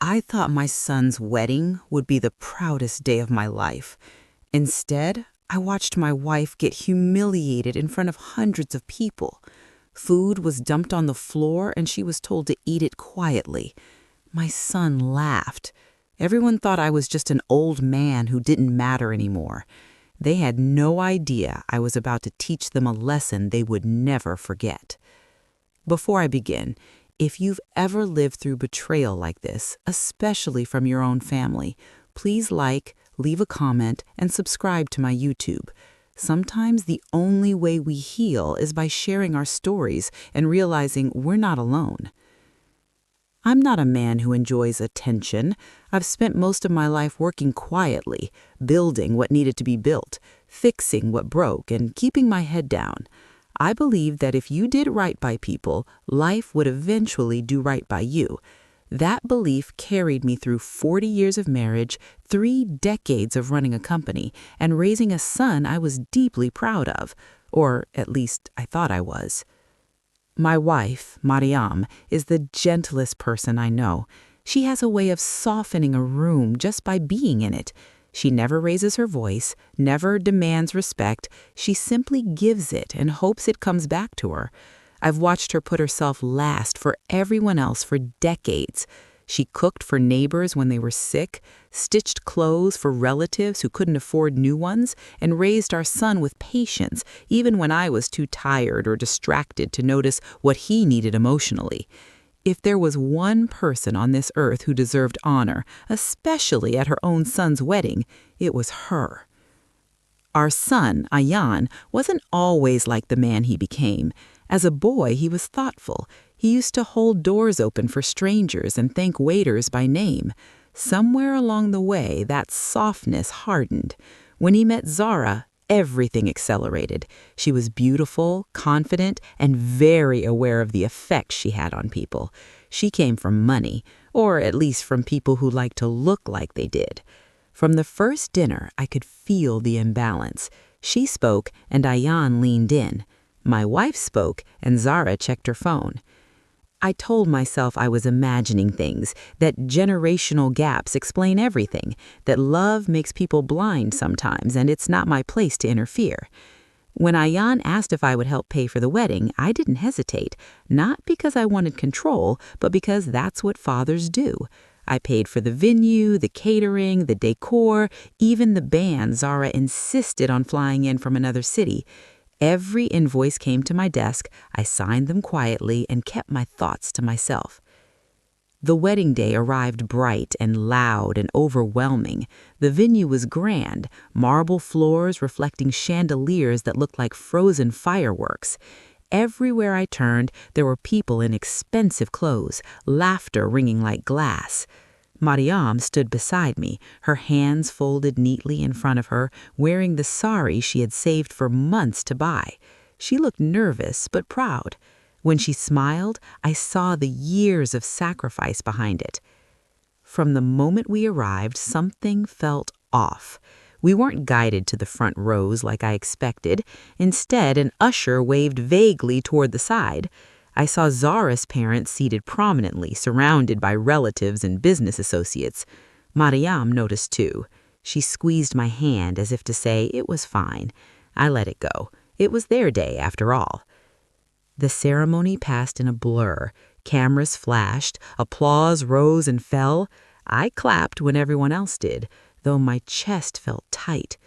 I thought my son's wedding would be the proudest day of my life. Instead, I watched my wife get humiliated in front of hundreds of people. Food was dumped on the floor and she was told to eat it quietly. My son laughed. Everyone thought I was just an old man who didn't matter anymore. They had no idea I was about to teach them a lesson they would never forget. Before I begin, if you've ever lived through betrayal like this, especially from your own family, please leave a comment, and subscribe to my YouTube. Sometimes the only way we heal is by sharing our stories and realizing we're not alone. I'm not a man who enjoys attention. I've spent most of my life working quietly, building what needed to be built, fixing what broke, and keeping my head down. I believe that if you did right by people, life would eventually do right by you. That belief carried me through 40 years of marriage, 3 decades of running a company, and raising a son I was deeply proud of, or at least I thought I was. My wife, Mariam, is the gentlest person I know. She has a way of softening a room just by being in it. She never raises her voice, never demands respect. She simply gives it and hopes it comes back to her. I've watched her put herself last for everyone else for decades. She cooked for neighbors when they were sick, stitched clothes for relatives who couldn't afford new ones, and raised our son with patience, even when I was too tired or distracted to notice what he needed emotionally. If there was one person on this earth who deserved honor, especially at her own son's wedding, it was her. Our son, Ayan, wasn't always like the man he became. As a boy, he was thoughtful. He used to hold doors open for strangers and thank waiters by name. Somewhere along the way, that softness hardened. When he met Zara, everything accelerated. She was beautiful, confident, and very aware of the effect she had on people. She came from money, or at least from people who liked to look like they did. From the first dinner, I could feel the imbalance. She spoke, and Ayan leaned in. My wife spoke, and Zara checked her phone. I told myself I was imagining things, that generational gaps explain everything, that love makes people blind sometimes, and it's not my place to interfere. When Ayan asked if I would help pay for the wedding, I didn't hesitate, not because I wanted control, but because that's what fathers do. I paid for the venue, the catering, the decor, even the band Zara insisted on flying in from another city. Every invoice came to my desk, I signed them quietly and kept my thoughts to myself. The wedding day arrived bright and loud and overwhelming. The venue was grand, marble floors reflecting chandeliers that looked like frozen fireworks. Everywhere I turned, there were people in expensive clothes, laughter ringing like glass. Mariam stood beside me, her hands folded neatly in front of her, wearing the sari she had saved for months to buy. She looked nervous but proud. When she smiled, I saw the years of sacrifice behind it. From the moment we arrived, something felt off. We weren't guided to the front rows like I expected. Instead, an usher waved vaguely toward the side. I saw Zara's parents seated prominently, surrounded by relatives and business associates. Mariam noticed too. She squeezed my hand as if to say it was fine. I let it go. It was their day, after all. The ceremony passed in a blur. Cameras flashed, applause rose and fell. I clapped when everyone else did, though my chest felt tight.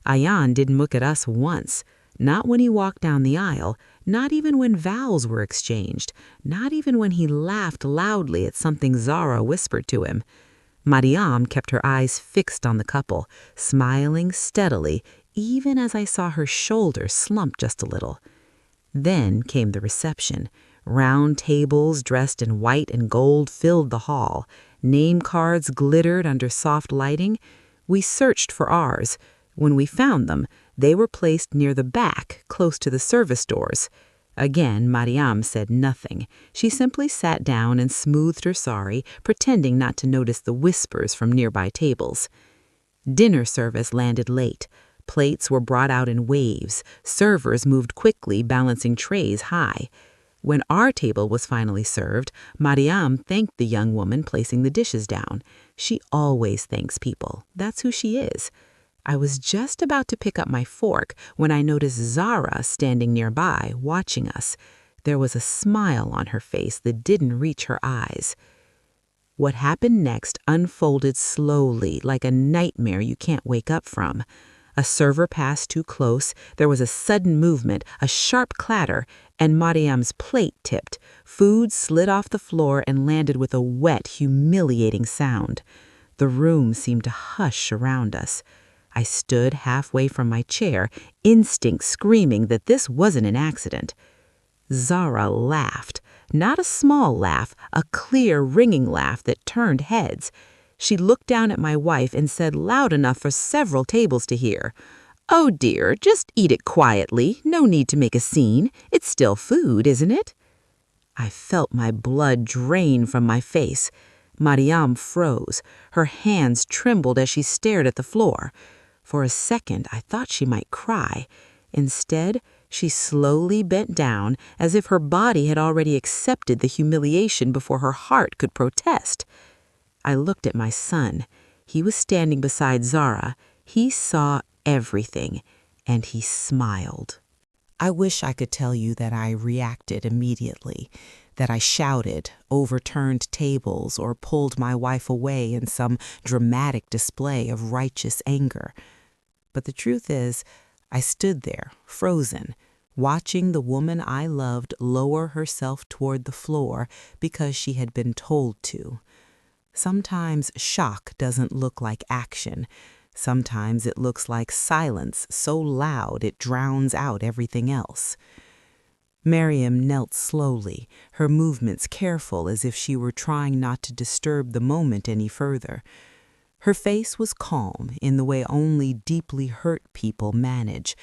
Ayan didn't look at us once. Not when he walked down the aisle, not even when vows were exchanged, not even when he laughed loudly at something Zara whispered to him. Mariam kept her eyes fixed on the couple, smiling steadily, even as I saw her shoulders slump just a little. Then came the reception. Round tables dressed in white and gold filled the hall. Name cards glittered under soft lighting. We searched for ours. When we found them, they were placed near the back, close to the service doors. Again, Mariam said nothing. She simply sat down and smoothed her sari, pretending not to notice the whispers from nearby tables. Dinner service landed late. Plates were brought out in waves. Servers moved quickly, balancing trays high. When our table was finally served, Mariam thanked the young woman placing the dishes down. She always thanks people. That's who she is. I was just about to pick up my fork when I noticed Zara standing nearby, watching us. There was a smile on her face that didn't reach her eyes. What happened next unfolded slowly, like a nightmare you can't wake up from. A server passed too close, there was a sudden movement, a sharp clatter, and Mariam's plate tipped. Food slid off the floor and landed with a wet, humiliating sound. The room seemed to hush around us. I stood halfway from my chair, instinct screaming that this wasn't an accident. Zara laughed. Not a small laugh, a clear, ringing laugh that turned heads. She looked down at my wife and said loud enough for several tables to hear, "Oh dear, just eat it quietly. No need to make a scene. It's still food, isn't it?" I felt my blood drain from my face. Mariam froze. Her hands trembled as she stared at the floor. For a second, I thought she might cry. Instead, she slowly bent down as if her body had already accepted the humiliation before her heart could protest. I looked at my son. He was standing beside Zara. He saw everything, and he smiled. I wish I could tell you that I reacted immediately, that I shouted, overturned tables, or pulled my wife away in some dramatic display of righteous anger. But the truth is, I stood there, frozen, watching the woman I loved lower herself toward the floor because she had been told to. Sometimes shock doesn't look like action. Sometimes it looks like silence so loud it drowns out everything else. Miriam knelt slowly, her movements careful as if she were trying not to disturb the moment any further. Her face was calm in the way only deeply hurt people manage,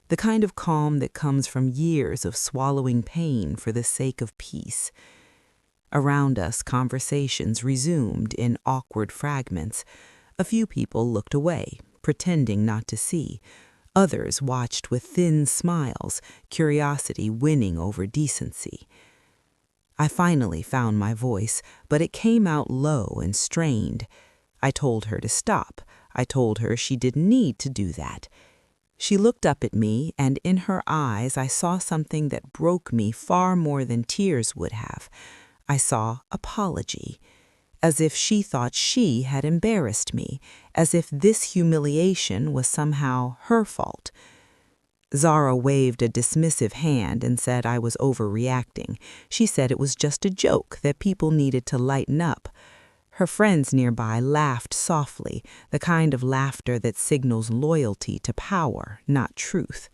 the kind of calm that comes from years of swallowing pain for the sake of peace. Around us, conversations resumed in awkward fragments. A few people looked away, pretending not to see. Others watched with thin smiles, curiosity winning over decency. I finally found my voice, but it came out low and strained. I told her to stop. I told her she didn't need to do that. She looked up at me, and in her eyes I saw something that broke me far more than tears would have. I saw apology, as if she thought she had embarrassed me, as if this humiliation was somehow her fault. Zara waved a dismissive hand and said I was overreacting. She said it was just a joke, that people needed to lighten up. Her friends nearby laughed softly, the kind of laughter that signals loyalty to power, not truth.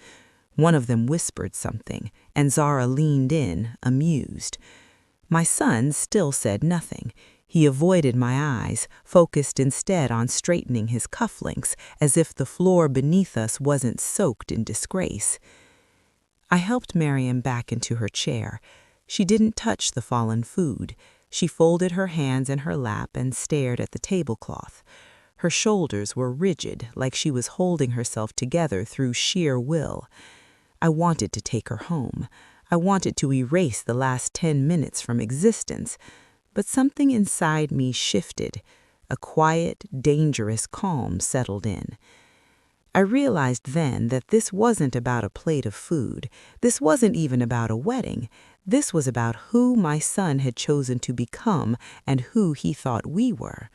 One of them whispered something, and Zara leaned in, amused. My son still said nothing. He avoided my eyes, focused instead on straightening his cufflinks, as if the floor beneath us wasn't soaked in disgrace. I helped Miriam back into her chair. She didn't touch the fallen food. She folded her hands in her lap and stared at the tablecloth. Her shoulders were rigid, like she was holding herself together through sheer will. I wanted to take her home. I wanted to erase the last 10 minutes from existence, but something inside me shifted. A quiet, dangerous calm settled in. I realized then that this wasn't about a plate of food. This wasn't even about a wedding. This was about who my son had chosen to become and who he thought we were.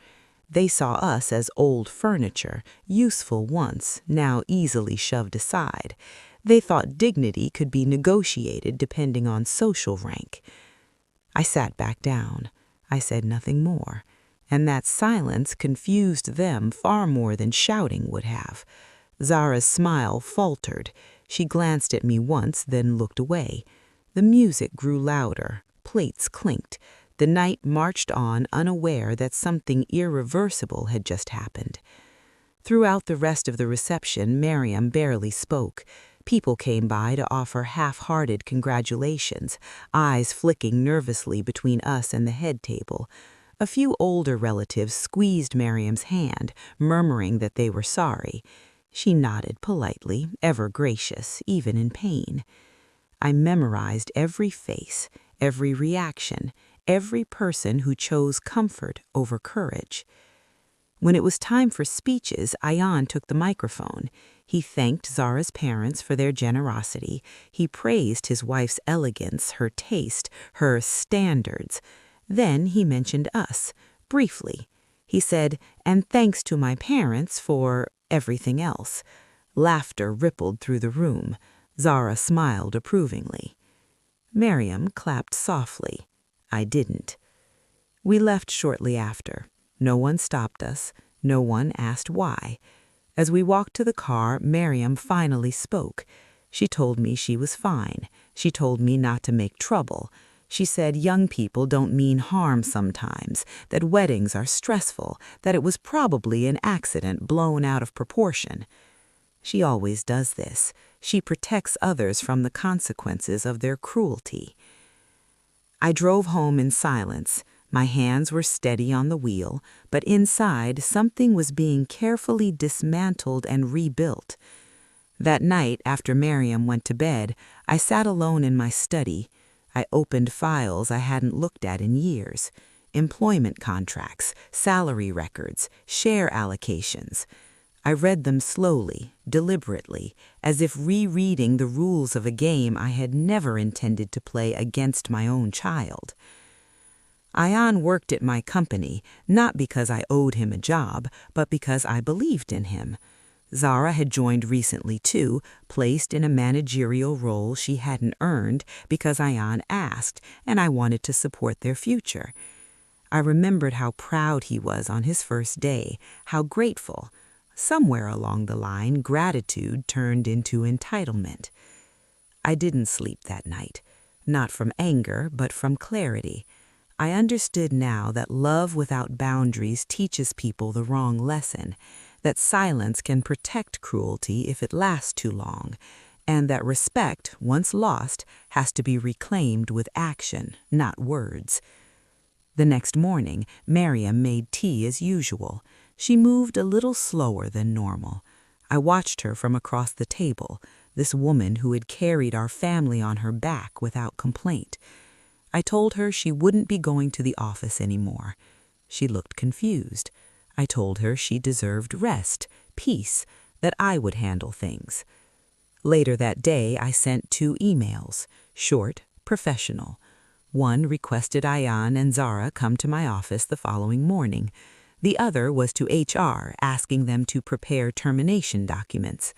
They saw us as old furniture, useful once, now easily shoved aside. They thought dignity could be negotiated depending on social rank. I sat back down. I said nothing more, and that silence confused them far more than shouting would have. Zara's smile faltered. She glanced at me once, then looked away. The music grew louder. Plates clinked. The night marched on, unaware that something irreversible had just happened. Throughout the rest of the reception, Miriam barely spoke. People came by to offer half-hearted congratulations, eyes flicking nervously between us and the head table. A few older relatives squeezed Miriam's hand, murmuring that they were sorry. She nodded politely, ever gracious, even in pain. I memorized every face, every reaction, every person who chose comfort over courage. When it was time for speeches, Ayan took the microphone. He thanked Zara's parents for their generosity. He praised his wife's elegance, her taste, her standards. Then he mentioned us, briefly. He said, "And thanks to my parents for everything else." Laughter rippled through the room. Zara smiled approvingly. Miriam clapped softly. I didn't. We left shortly after. No one stopped us. No one asked why. As we walked to the car, Miriam finally spoke. She told me she was fine. She told me not to make trouble. She said young people don't mean harm sometimes, that weddings are stressful, that it was probably an accident blown out of proportion. She always does this. She protects others from the consequences of their cruelty. I drove home in silence. My hands were steady on the wheel, but inside something was being carefully dismantled and rebuilt. That night, after Miriam went to bed, I sat alone in my study. I opened files I hadn't looked at in years. Employment contracts, salary records, share allocations. I read them slowly, deliberately, as if rereading the rules of a game I had never intended to play against my own child. Ayan worked at my company, not because I owed him a job, but because I believed in him. Zara had joined recently too, placed in a managerial role she hadn't earned because Ayan asked, and I wanted to support their future. I remembered how proud he was on his first day, how grateful. Somewhere along the line, gratitude turned into entitlement. I didn't sleep that night, not from anger, but from clarity. I understood now that love without boundaries teaches people the wrong lesson, that silence can protect cruelty if it lasts too long, and that respect, once lost, has to be reclaimed with action, not words. The next morning, Miriam made tea as usual. She moved a little slower than normal. I watched her from across the table, this woman who had carried our family on her back without complaint. I told her she wouldn't be going to the office anymore. She looked confused. I told her she deserved rest, peace, that I would handle things. Later that day, I sent 2 emails, short, professional. One requested Ayan and Zara come to my office the following morning. The other was to HR, asking them to prepare termination documents.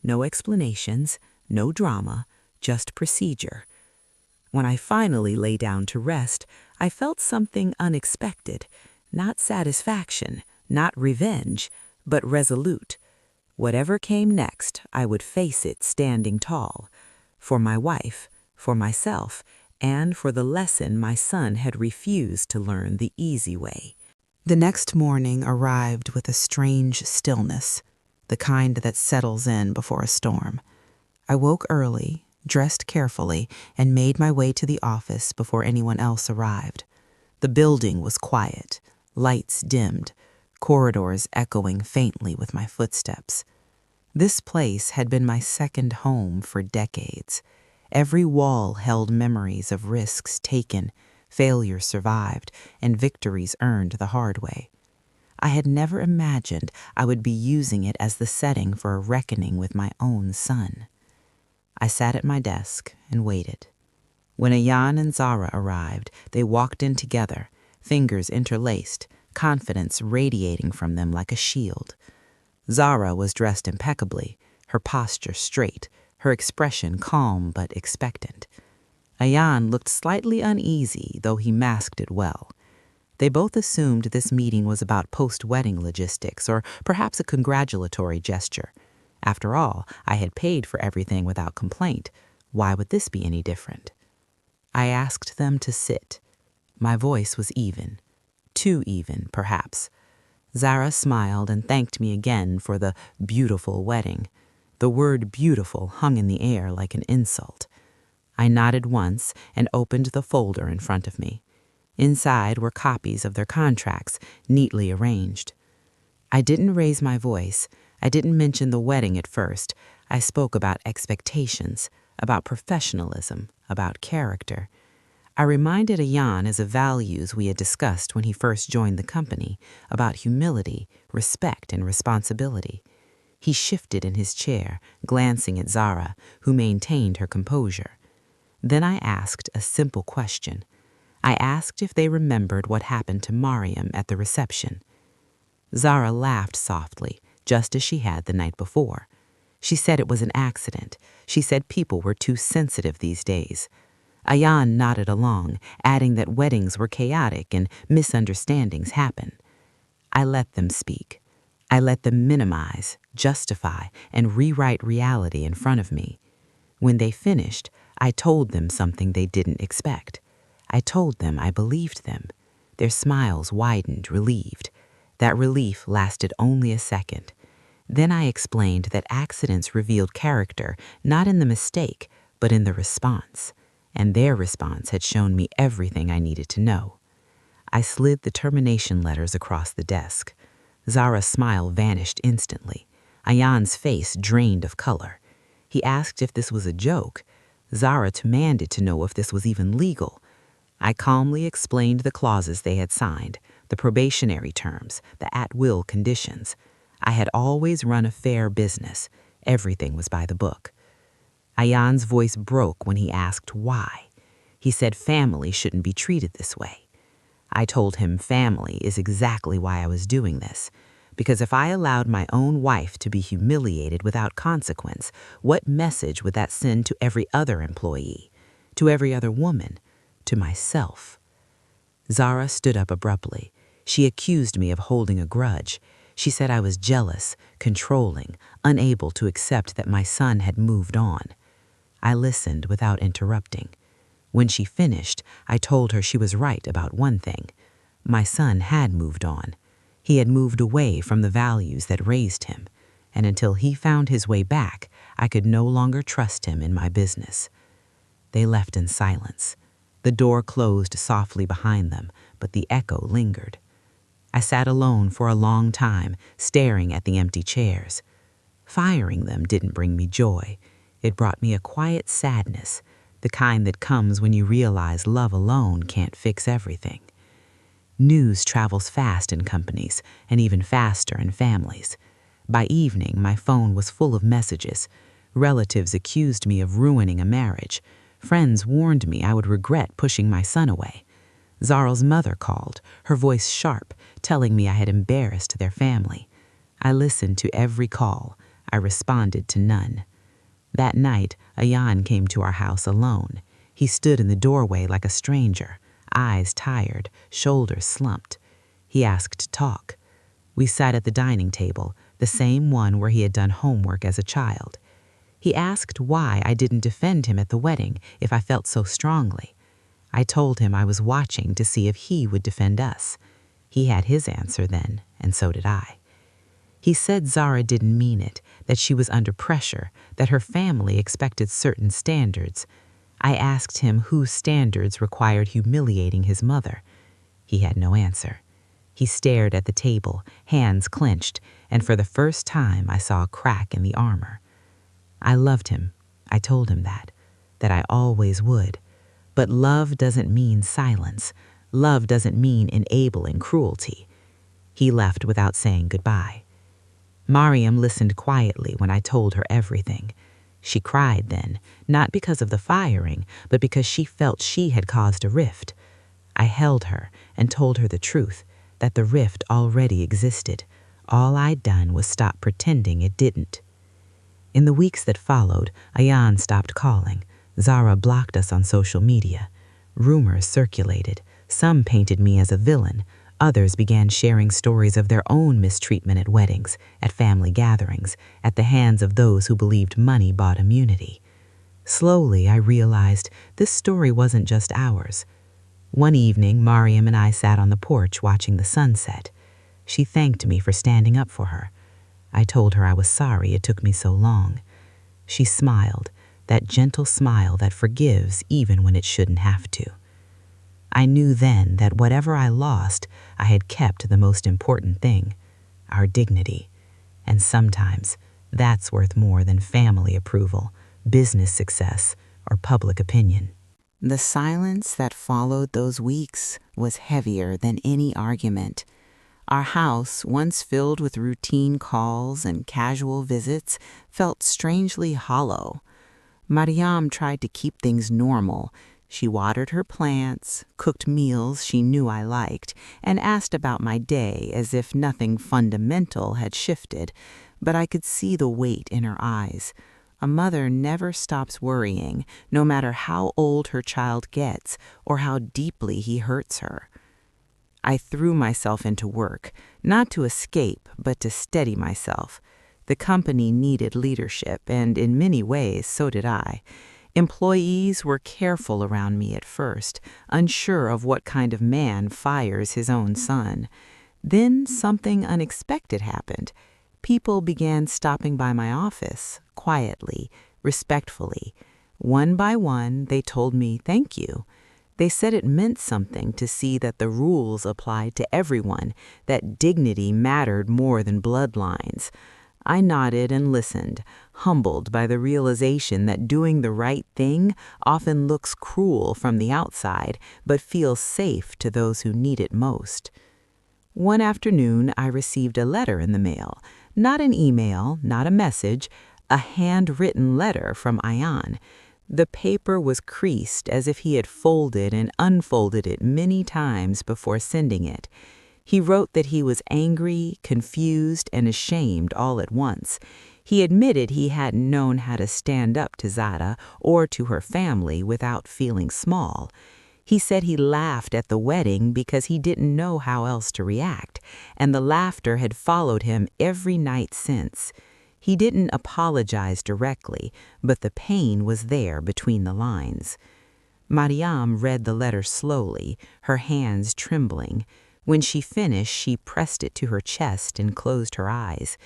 No explanations, no drama, just procedure. When I finally lay down to rest, I felt something unexpected, not satisfaction, not revenge, but resolute. Whatever came next, I would face it standing tall. For my wife, for myself, and for the lesson my son had refused to learn the easy way. The next morning arrived with a strange stillness, the kind that settles in before a storm. I woke early, dressed carefully, and made my way to the office before anyone else arrived. The building was quiet, lights dimmed, corridors echoing faintly with my footsteps. This place had been my second home for decades. Every wall held memories of risks taken, failures survived, and victories earned the hard way. I had never imagined I would be using it as the setting for a reckoning with my own son. I sat at my desk and waited. When Ayan and Zara arrived, they walked in together, fingers interlaced, confidence radiating from them like a shield. Zara was dressed impeccably, her posture straight, her expression calm but expectant. Ayan looked slightly uneasy, though he masked it well. They both assumed this meeting was about post-wedding logistics or perhaps a congratulatory gesture. After all, I had paid for everything without complaint. Why would this be any different? I asked them to sit. My voice was even. Too even, perhaps. Zara smiled and thanked me again for the beautiful wedding. The word beautiful hung in the air like an insult. I nodded once and opened the folder in front of me. Inside were copies of their contracts, neatly arranged. I didn't raise my voice. I didn't mention the wedding at first. I spoke about expectations, about professionalism, about character. I reminded Ayan of the values we had discussed when he first joined the company about humility, respect, and responsibility. He shifted in his chair, glancing at Zara, who maintained her composure. Then I asked a simple question. I asked if they remembered what happened to Mariam at the reception. Zara laughed softly, just as she had the night before. She said it was an accident. She said people were too sensitive these days. Ayan nodded along, adding that weddings were chaotic and misunderstandings happen. I let them speak. I let them minimize, justify, and rewrite reality in front of me. When they finished, I told them something they didn't expect. I told them I believed them. Their smiles widened, relieved. That relief lasted only a second. Then I explained that accidents revealed character not in the mistake, but in the response. And their response had shown me everything I needed to know. I slid the termination letters across the desk. Zara's smile vanished instantly. Ayan's face drained of color. He asked if this was a joke. Zara demanded to know if this was even legal. I calmly explained the clauses they had signed, the probationary terms, the at-will conditions. I had always run a fair business. Everything was by the book. Ayan's voice broke when he asked why. He said family shouldn't be treated this way. I told him family is exactly why I was doing this. Because if I allowed my own wife to be humiliated without consequence, what message would that send to every other employee, to every other woman, to myself? Zara stood up abruptly. She accused me of holding a grudge. She said I was jealous, controlling, unable to accept that my son had moved on. I listened without interrupting. When she finished, I told her she was right about one thing. My son had moved on. He had moved away from the values that raised him, and until he found his way back, I could no longer trust him in my business. They left in silence. The door closed softly behind them, but the echo lingered. I sat alone for a long time, staring at the empty chairs. Firing them didn't bring me joy. It brought me a quiet sadness, the kind that comes when you realize love alone can't fix everything. News travels fast in companies, and even faster in families. By evening, my phone was full of messages. Relatives accused me of ruining a marriage. Friends warned me I would regret pushing my son away. Zara's mother called, her voice sharp, telling me I had embarrassed their family. I listened to every call. I responded to none. That night, Ayan came to our house alone. He stood in the doorway like a stranger, eyes tired, shoulders slumped. He asked to talk. We sat at the dining table, the same one where he had done homework as a child. He asked why I didn't defend him at the wedding if I felt so strongly. I told him I was watching to see if he would defend us. He had his answer then, and so did I. He said Zara didn't mean it, that she was under pressure, that her family expected certain standards. I asked him whose standards required humiliating his mother. He had no answer. He stared at the table, hands clenched, and for the first time I saw a crack in the armor. I loved him. I told him that I always would. But love doesn't mean silence. Love doesn't mean enabling cruelty. He left without saying goodbye. Mariam listened quietly when I told her everything. She cried then, not because of the firing, but because she felt she had caused a rift. I held her and told her the truth, that the rift already existed. All I'd done was stop pretending it didn't. In the weeks that followed, Ayan stopped calling. Zara blocked us on social media. Rumors circulated. Some painted me as a villain. Others began sharing stories of their own mistreatment at weddings, at family gatherings, at the hands of those who believed money bought immunity. Slowly, I realized this story wasn't just ours. One evening, Mariam and I sat on the porch watching the sunset. She thanked me for standing up for her. I told her I was sorry it took me so long. She smiled, that gentle smile that forgives even when it shouldn't have to. I knew then that whatever I lost, I had kept the most important thing, our dignity. And sometimes that's worth more than family approval, business success, or public opinion. The silence that followed those weeks was heavier than any argument. Our house, once filled with routine calls and casual visits, felt strangely hollow. Mariam tried to keep things normal. She watered her plants, cooked meals she knew I liked, and asked about my day as if nothing fundamental had shifted, but I could see the weight in her eyes. A mother never stops worrying, no matter how old her child gets or how deeply he hurts her. I threw myself into work, not to escape, but to steady myself. The company needed leadership, and in many ways, so did I. Employees were careful around me at first, unsure of what kind of man fires his own son. Then something unexpected happened. People began stopping by my office, quietly, respectfully. One by one, they told me thank you. They said it meant something to see that the rules applied to everyone, that dignity mattered more than bloodlines. I nodded and listened, humbled by the realization that doing the right thing often looks cruel from the outside, but feels safe to those who need it most. One afternoon, I received a letter in the mail. Not an email, not a message, a handwritten letter from Ayan. The paper was creased as if he had folded and unfolded it many times before sending it. He wrote that he was angry, confused, and ashamed all at once. He admitted he hadn't known how to stand up to Zada or to her family without feeling small. He said he laughed at the wedding because he didn't know how else to react, and the laughter had followed him every night since. He didn't apologize directly, but the pain was there between the lines. Mariam read the letter slowly, her hands trembling. When she finished, she pressed it to her chest and closed her eyes.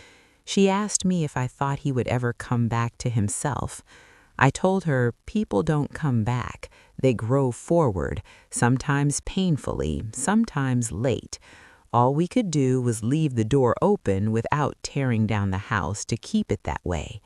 She asked me if I thought he would ever come back to himself. I told her people don't come back. They grow forward, sometimes painfully, sometimes late. All we could do was leave the door open without tearing down the house to keep it that way.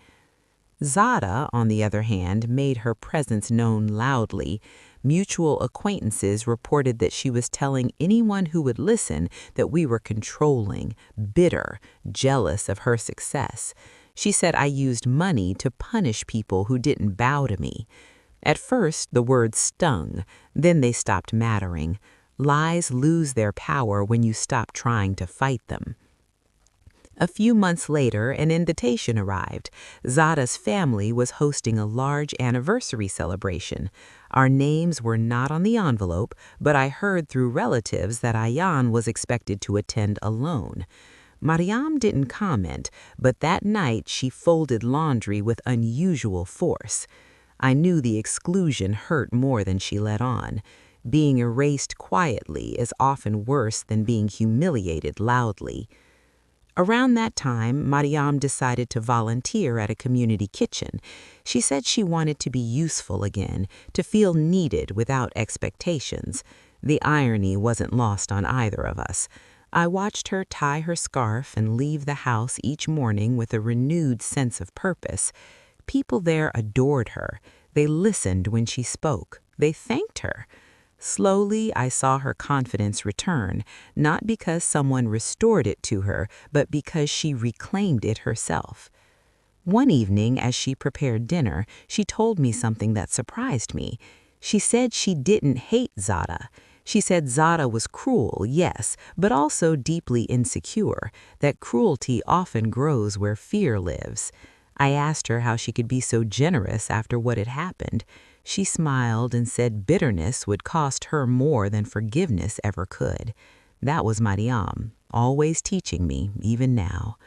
Zada, on the other hand, made her presence known loudly. Mutual acquaintances reported that she was telling anyone who would listen that we were controlling, bitter, jealous of her success. She said I used money to punish people who didn't bow to me. At first, the words stung, then they stopped mattering. Lies lose their power when you stop trying to fight them. A few months later, an invitation arrived. Zada's family was hosting a large anniversary celebration. Our names were not on the envelope, but I heard through relatives that Ayan was expected to attend alone. Mariam didn't comment, but that night she folded laundry with unusual force. I knew the exclusion hurt more than she let on. Being erased quietly is often worse than being humiliated loudly. Around that time, Mariam decided to volunteer at a community kitchen. She said she wanted to be useful again, to feel needed without expectations. The irony wasn't lost on either of us. I watched her tie her scarf and leave the house each morning with a renewed sense of purpose. People there adored her. They listened when she spoke. They thanked her. Slowly, I saw her confidence return, not because someone restored it to her, but because she reclaimed it herself. One evening, as she prepared dinner, she told me something that surprised me. She said she didn't hate Zada. She said Zada was cruel, yes, but also deeply insecure, that cruelty often grows where fear lives. I asked her how she could be so generous after what had happened. She smiled and said bitterness would cost her more than forgiveness ever could. That was Mariam, always teaching me, even now.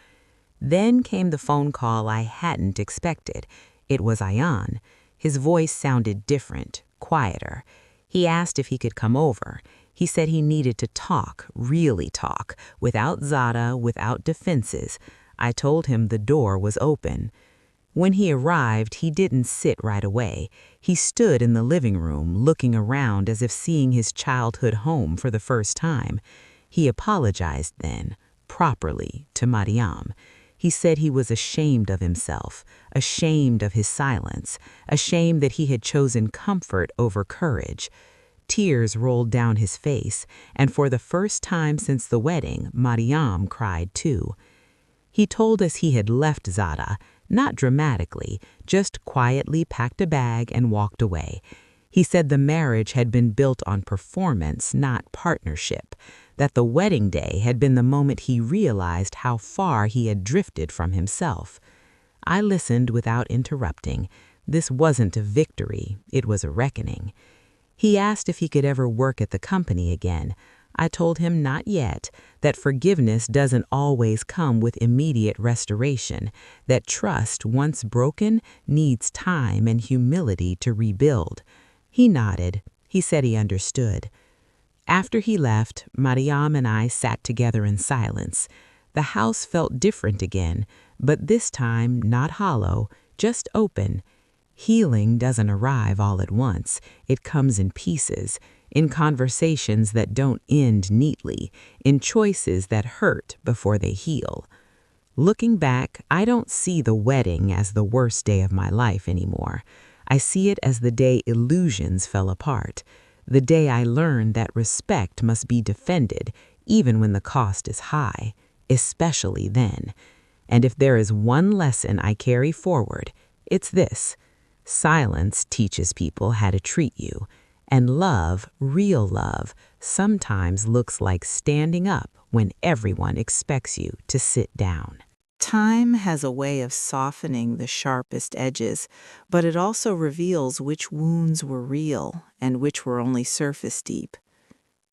Then came the phone call I hadn't expected. It was Ayan. His voice sounded different, quieter. He asked if he could come over. He said he needed to talk, really talk, without Zada, without defenses. I told him the door was open. When he arrived, he didn't sit right away. He stood in the living room, looking around as if seeing his childhood home for the first time. He apologized then, properly, to Mariam. He said he was ashamed of himself, ashamed of his silence, ashamed that he had chosen comfort over courage. Tears rolled down his face, and for the first time since the wedding, Mariam cried too. He told us he had left Zara, not dramatically, just quietly packed a bag and walked away. He said the marriage had been built on performance, not partnership, that the wedding day had been the moment he realized how far he had drifted from himself. I listened without interrupting. This wasn't a victory, it was a reckoning. He asked if he could ever work at the company again. I told him not yet, that forgiveness doesn't always come with immediate restoration, that trust, once broken, needs time and humility to rebuild. He nodded. He said he understood. After he left, Mariam and I sat together in silence. The house felt different again, but this time not hollow, just open. Healing doesn't arrive all at once. It comes in pieces, in conversations that don't end neatly, in choices that hurt before they heal. Looking back, I don't see the wedding as the worst day of my life anymore. I see it as the day illusions fell apart, the day I learned that respect must be defended even when the cost is high, especially then. And if there is one lesson I carry forward, it's this: silence teaches people how to treat you, and love, real love, sometimes looks like standing up when everyone expects you to sit down. Time has a way of softening the sharpest edges, but it also reveals which wounds were real and which were only surface deep.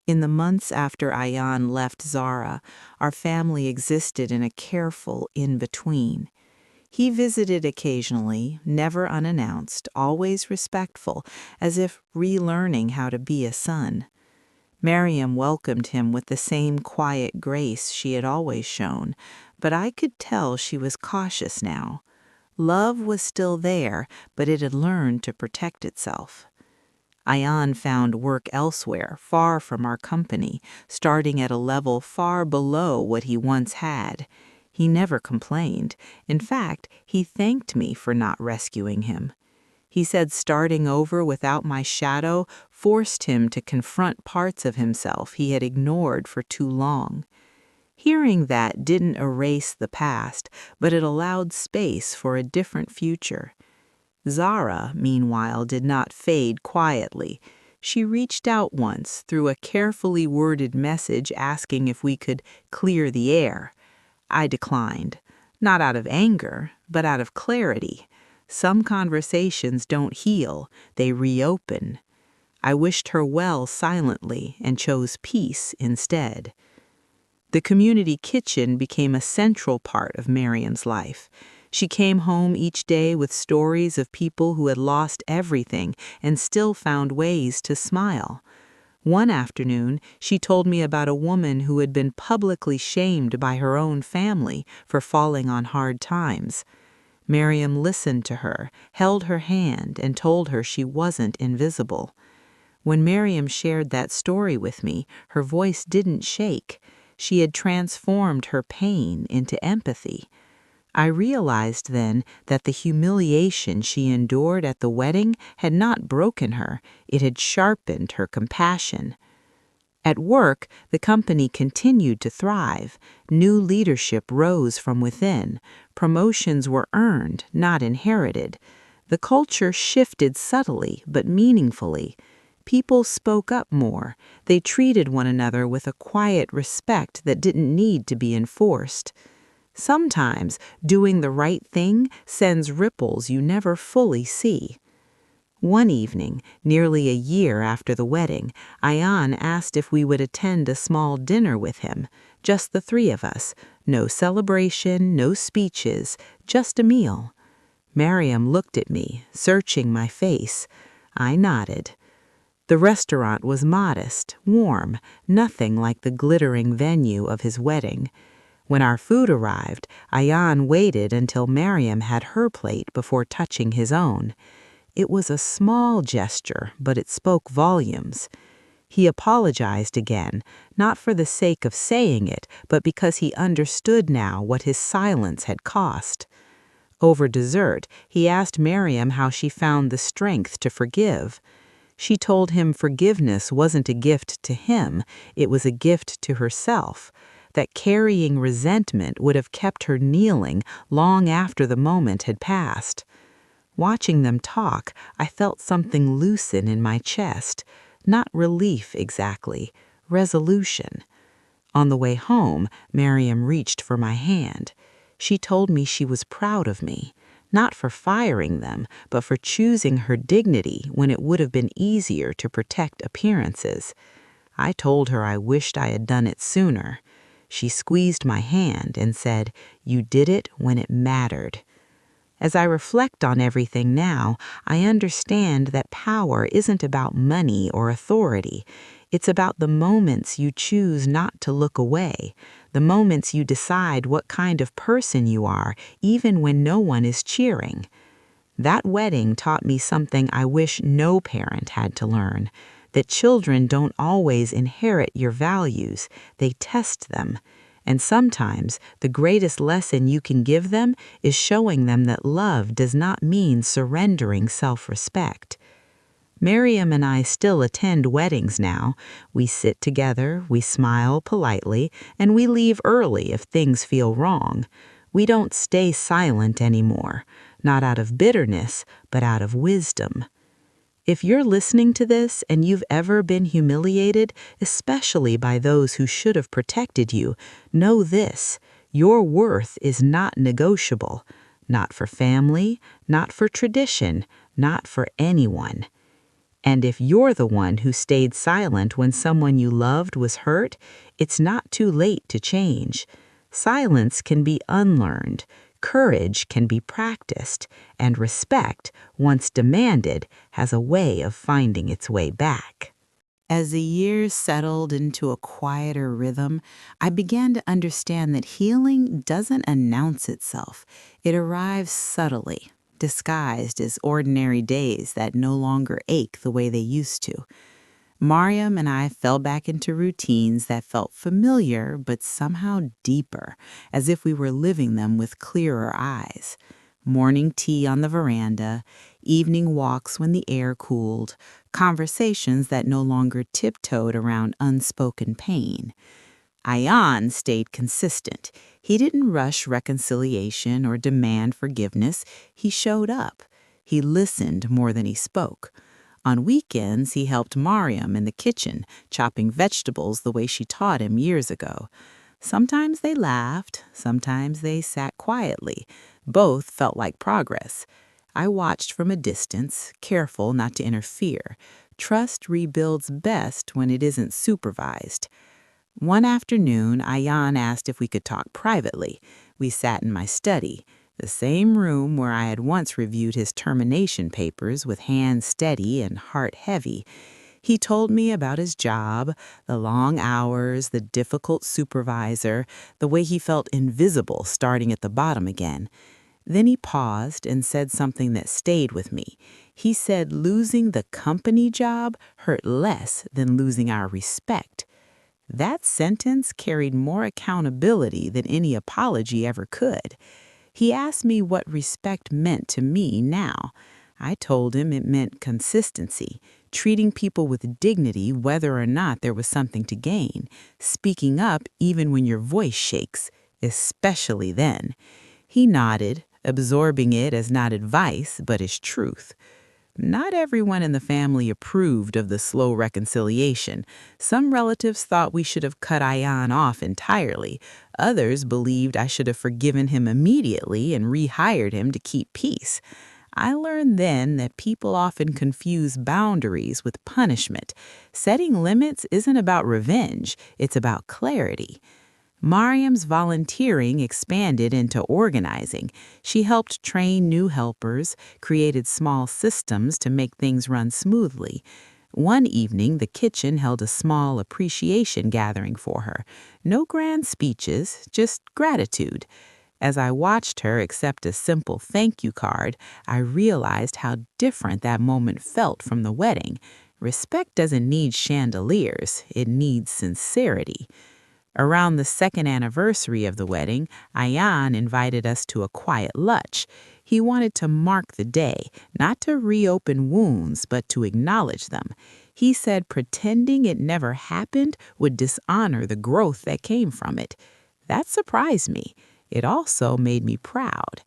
In the months after Ayan left Zara, our family existed in a careful in-between. He visited occasionally, never unannounced, always respectful, as if relearning how to be a son. Mariam welcomed him with the same quiet grace she had always shown, but I could tell she was cautious now. Love was still there, but it had learned to protect itself. Ayan found work elsewhere, far from our company, starting at a level far below what he once had. He never complained. In fact, he thanked me for not rescuing him. He said starting over without my shadow forced him to confront parts of himself he had ignored for too long. Hearing that didn't erase the past, but it allowed space for a different future. Zara, meanwhile, did not fade quietly. She reached out once through a carefully worded message asking if we could clear the air. I declined, not out of anger, but out of clarity. Some conversations don't heal, they reopen. I wished her well silently and chose peace instead. The community kitchen became a central part of Mariam's life. She came home each day with stories of people who had lost everything and still found ways to smile. One afternoon, she told me about a woman who had been publicly shamed by her own family for falling on hard times. Mariam listened to her, held her hand, and told her she wasn't invisible. When Mariam shared that story with me, her voice didn't shake. She had transformed her pain into empathy. I realized then that the humiliation she endured at the wedding had not broken her, it had sharpened her compassion. At work, the company continued to thrive. New leadership rose from within. Promotions were earned, not inherited. The culture shifted subtly but meaningfully. People spoke up more. They treated one another with a quiet respect that didn't need to be enforced. Sometimes doing the right thing sends ripples you never fully see. One evening, nearly a year after the wedding, Ayan asked if we would attend a small dinner with him, just the three of us. No celebration, no speeches, just a meal. Mariam looked at me, searching my face. I nodded. The restaurant was modest, warm, nothing like the glittering venue of his wedding. When our food arrived, Ayan waited until Mariam had her plate before touching his own. It was a small gesture, but it spoke volumes. He apologized again, not for the sake of saying it, but because he understood now what his silence had cost. Over dessert, he asked Miriam how she found the strength to forgive. She told him forgiveness wasn't a gift to him, it was a gift to herself, that carrying resentment would have kept her kneeling long after the moment had passed. Watching them talk, I felt something loosen in my chest, not relief exactly, resolution. On the way home, Miriam reached for my hand. She told me she was proud of me, not for firing them, but for choosing her dignity when it would have been easier to protect appearances. I told her I wished I had done it sooner. She squeezed my hand and said, "You did it when it mattered." As I reflect on everything now, I understand that power isn't about money or authority. It's about the moments you choose not to look away, the moments you decide what kind of person you are, even when no one is cheering. That wedding taught me something I wish no parent had to learn, that children don't always inherit your values, they test them. And sometimes the greatest lesson you can give them is showing them that love does not mean surrendering self-respect. Miriam and I still attend weddings now. We sit together, we smile politely, and we leave early if things feel wrong. We don't stay silent anymore, not out of bitterness, but out of wisdom. If you're listening to this and you've ever been humiliated, especially by those who should have protected you, know this: your worth is not negotiable. Not for family, not for tradition, not for anyone. And if you're the one who stayed silent when someone you loved was hurt, it's not too late to change. Silence can be unlearned, courage can be practiced, and respect, once demanded, has a way of finding its way back. As the years settled into a quieter rhythm, I began to understand that healing doesn't announce itself. It arrives subtly, disguised as ordinary days that no longer ache the way they used to. Mariam and I fell back into routines that felt familiar but somehow deeper, as if we were living them with clearer eyes. Morning tea on the veranda, evening walks when the air cooled, conversations that no longer tiptoed around unspoken pain. Ayan stayed consistent. He didn't rush reconciliation or demand forgiveness. He showed up. He listened more than he spoke. On weekends, he helped Mariam in the kitchen, chopping vegetables the way she taught him years ago. Sometimes they laughed, sometimes they sat quietly. Both felt like progress. I watched from a distance, careful not to interfere. Trust rebuilds best when it isn't supervised. One afternoon, Ayan asked if we could talk privately. We sat in my study, the same room where I had once reviewed his termination papers with hands steady and heart heavy. He told me about his job, the long hours, the difficult supervisor, the way he felt invisible starting at the bottom again. Then he paused and said something that stayed with me. He said losing the company job hurt less than losing our respect. That sentence carried more accountability than any apology ever could. He asked me what respect meant to me now. I told him it meant consistency, treating people with dignity whether or not there was something to gain, speaking up even when your voice shakes, especially then. He nodded, absorbing it as not advice, but as truth. Not everyone in the family approved of the slow reconciliation. Some relatives thought we should have cut Ayan off entirely. Others believed I should have forgiven him immediately and rehired him to keep peace. I learned then that people often confuse boundaries with punishment. Setting limits isn't about revenge, it's about clarity. Mariam's volunteering expanded into organizing. She helped train new helpers, created small systems to make things run smoothly. One evening, the kitchen held a small appreciation gathering for her. No grand speeches, just gratitude. As I watched her accept a simple thank you card, I realized how different that moment felt from the wedding. Respect doesn't need chandeliers, it needs sincerity. Around the second anniversary of the wedding, Ayan invited us to a quiet lunch. He wanted to mark the day, not to reopen wounds, but to acknowledge them. He said pretending it never happened would dishonor the growth that came from it. That surprised me. It also made me proud.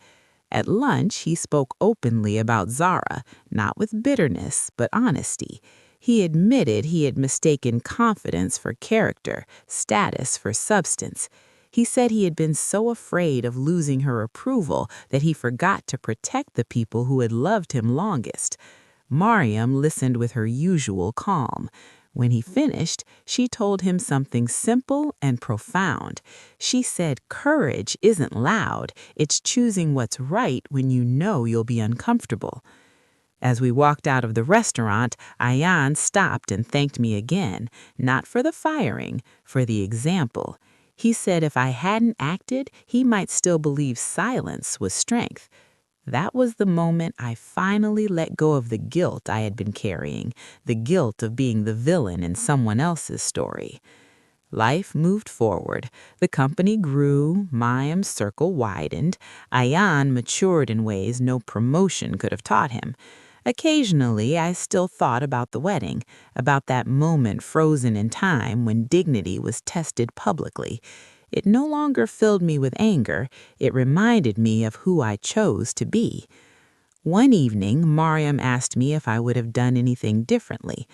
At lunch, he spoke openly about Zara, not with bitterness, but honesty. He admitted he had mistaken confidence for character, status for substance. He said he had been so afraid of losing her approval that he forgot to protect the people who had loved him longest. Mariam listened with her usual calm. When he finished, she told him something simple and profound. She said, "Courage isn't loud. It's choosing what's right when you know you'll be uncomfortable." As we walked out of the restaurant, Ayan stopped and thanked me again, not for the firing, for the example. He said if I hadn't acted, he might still believe silence was strength. That was the moment I finally let go of the guilt I had been carrying, the guilt of being the villain in someone else's story. Life moved forward. The company grew, Mayim's circle widened. Ayan matured in ways no promotion could have taught him. Occasionally, I still thought about the wedding, about that moment frozen in time when dignity was tested publicly. It no longer filled me with anger. It reminded me of who I chose to be. One evening, Mariam asked me if I would have done anything differently.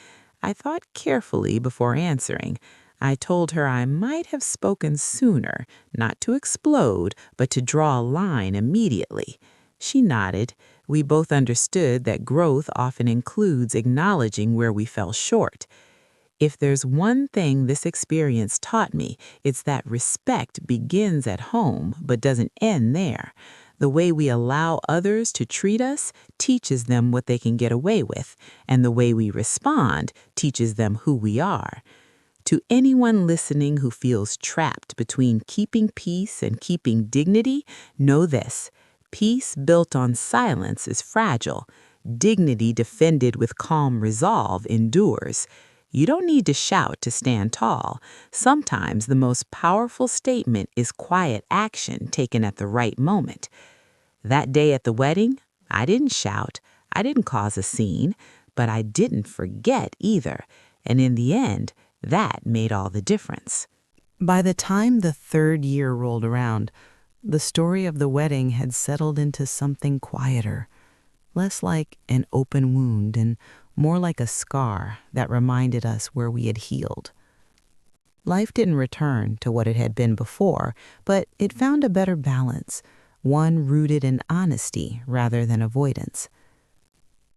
I thought carefully before answering. I told her I might have spoken sooner, not to explode, but to draw a line immediately. She nodded. We both understood that growth often includes acknowledging where we fell short. If there's one thing this experience taught me, it's that respect begins at home but doesn't end there. The way we allow others to treat us teaches them what they can get away with, and the way we respond teaches them who we are. To anyone listening who feels trapped between keeping peace and keeping dignity, know this: peace built on silence is fragile. Dignity defended with calm resolve endures. You don't need to shout to stand tall. Sometimes the most powerful statement is quiet action taken at the right moment. That day at the wedding, I didn't shout. I didn't cause a scene, but I didn't forget either. And in the end, that made all the difference. By the time the third year rolled around, the story of the wedding had settled into something quieter, less like an open wound and more like a scar that reminded us where we had healed. Life didn't return to what it had been before, but it found a better balance, one rooted in honesty rather than avoidance.